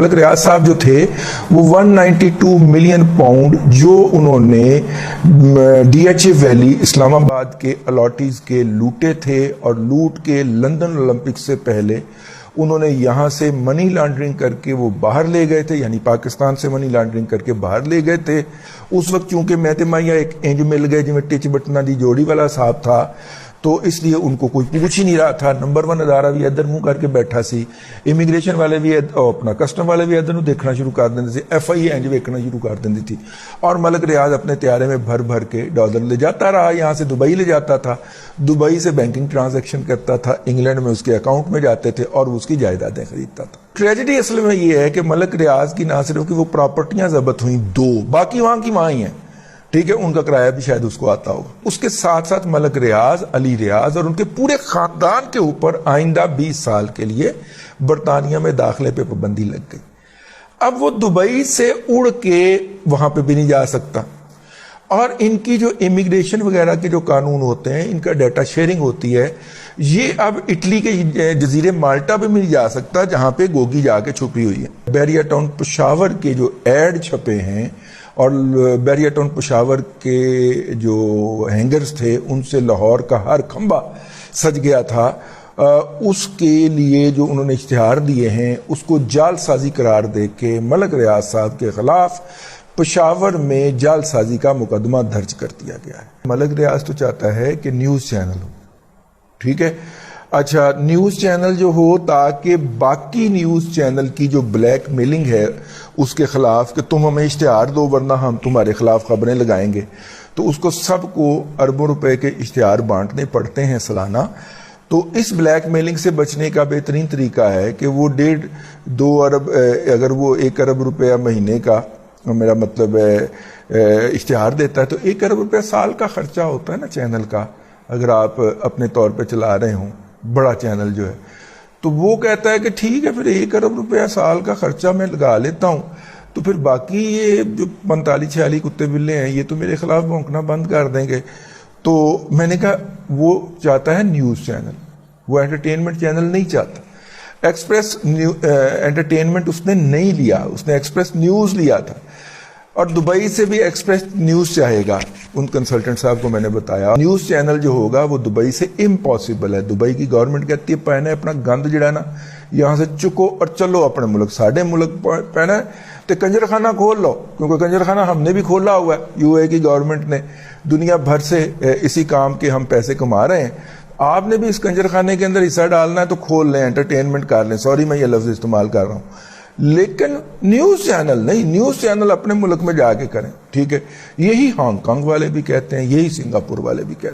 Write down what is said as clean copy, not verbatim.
ملک ریاض صاحب جو تھے وہ 192 ملین پاؤنڈ جو انہوں نے ڈی ایچ اے ویلی اسلام آباد کے الاٹیز کے لوٹے تھے، اور لوٹ کے لندن اولمپکس سے پہلے انہوں نے یہاں سے منی لانڈرنگ کر کے وہ باہر لے گئے تھے، یعنی پاکستان سے منی لانڈرنگ کر کے باہر لے گئے تھے۔ اس وقت چونکہ میتے مائیا ایک انج مل گئے جی میں ٹچ بٹنا دی جوڑی والا صاحب تھا، تو اس لیے ان کو کوئی پوچھ ہی نہیں رہا تھا۔ نمبر 1 ادارہ بھی ادھر منہ کر کے بیٹھا سی، امیگریشن والے بھی اپنا کسٹم والے بھی ادھر دیکھنا شروع کر دیں تھے، ایف آئی انج ویکنا شروع کر دیں تھی، اور ملک ریاض اپنے طیارے میں بھر بھر کے ڈالر لے جاتا رہا، یہاں سے دبئی لے جاتا تھا، دبئی سے بینکنگ ٹرانزیکشن کرتا تھا، انگلینڈ میں اس کے اکاؤنٹ میں جاتے تھے اور اس کی جائیدادیں خریدتا تھا۔ ٹریجڈی اصل میں یہ ہے کہ ملک ریاض کی نہ صرف کہ وہ پراپرٹیاں ضبط ہوئیں 2، باقی وہاں کی وہاں ہی ہیں، ٹھیک ہے، ان کا کرایہ بھی شاید اس کو آتا ہوگا۔ اس کے ساتھ ساتھ ملک ریاض، علی ریاض اور ان کے پورے خاندان کے اوپر آئندہ 20 سال کے لیے برطانیہ میں داخلے پہ پابندی لگ گئی۔ اب وہ دبئی سے اڑ کے وہاں پہ بھی نہیں جا سکتا، اور ان کی جو امیگریشن وغیرہ کے جو قانون ہوتے ہیں، ان کا ڈیٹا شیئرنگ ہوتی ہے، یہ اب اٹلی کے جزیرے مالٹا پہ بھی نہیں جا سکتا جہاں پہ گوگی جا کے چھپی ہوئی ہے۔ بیریا ٹاؤن پشاور کے جو ایڈ چھپے ہیں اور بیریا ٹاؤن پشاور کے جو ہینگرز تھے ان سے لاہور کا ہر کھمبا سج گیا تھا، اس کے لیے جو انہوں نے اشتہار دیے ہیں اس کو جعل سازی قرار دے کے ملک ریاض صاحب کے خلاف پشاور میں جعل سازی کا مقدمہ درج کر دیا گیا ہے۔ ملک ریاض تو چاہتا ہے کہ نیوز چینل ہو، ٹھیک ہے، اچھا نیوز چینل جو ہو تاکہ باقی نیوز چینل کی جو بلیک میلنگ ہے اس کے خلاف کہ تم ہمیں اشتہار دو ورنہ ہم تمہارے خلاف خبریں لگائیں گے، تو اس کو سب کو اربوں روپے کے اشتہار بانٹنے پڑتے ہیں سالانہ۔ تو اس بلیک میلنگ سے بچنے کا بہترین طریقہ ہے کہ وہ 1.5-2 ارب، اگر وہ 1 ارب روپیہ مہینے کا میرا مطلب ہے اشتہار دیتا ہے تو 1 ارب روپیہ سال کا خرچہ ہوتا ہے نا چینل کا، اگر آپ اپنے طور پہ چلا رہے ہوں بڑا چینل جو ہے، تو وہ کہتا ہے کہ ٹھیک ہے پھر 1 ارب روپیہ سال کا خرچہ میں لگا لیتا ہوں، تو پھر باقی یہ جو 45-46 کتے بلے ہیں یہ تو میرے خلاف بھونکنا بند کر دیں گے۔ تو میں نے کہا وہ چاہتا ہے نیوز چینل، وہ انٹرٹینمنٹ چینل نہیں چاہتا۔ ایکسپریس انٹرٹینمنٹ اس نے نہیں لیا، اس نے ایکسپریس نیوز لیا تھا، اور دبئی سے بھی ایکسپریس نیوز چاہے گا۔ ان کنسلٹنٹ صاحب کو میں نے بتایا نیوز چینل جو ہوگا وہ دبئی سے امپاسبل ہے۔ دبئی کی گورنمنٹ کہتی ہے پہنا ہے اپنا گند جڑا نا یہاں سے چکو اور چلو اپنے ملک، ساڑھے ملک پہنا ہے تو کنجر خانہ کھول لو، کیونکہ کنجر خانہ ہم نے بھی کھولا ہوا ہے، یو اے کی گورنمنٹ نے، دنیا بھر سے اسی کام کے ہم پیسے کما رہے ہیں، آپ نے بھی اس کنجر خانے کے اندر حصہ ڈالنا ہے تو کھول لیں، انٹرٹینمنٹ کر لیں۔ سوری میں یہ لفظ استعمال کر رہا ہوں، لیکن نیوز چینل نہیں، نیوز چینل اپنے ملک میں جا کے کریں، ٹھیک ہے۔ یہی ہانگ کانگ والے بھی کہتے ہیں، یہی سنگاپور والے بھی کہتے ہیں۔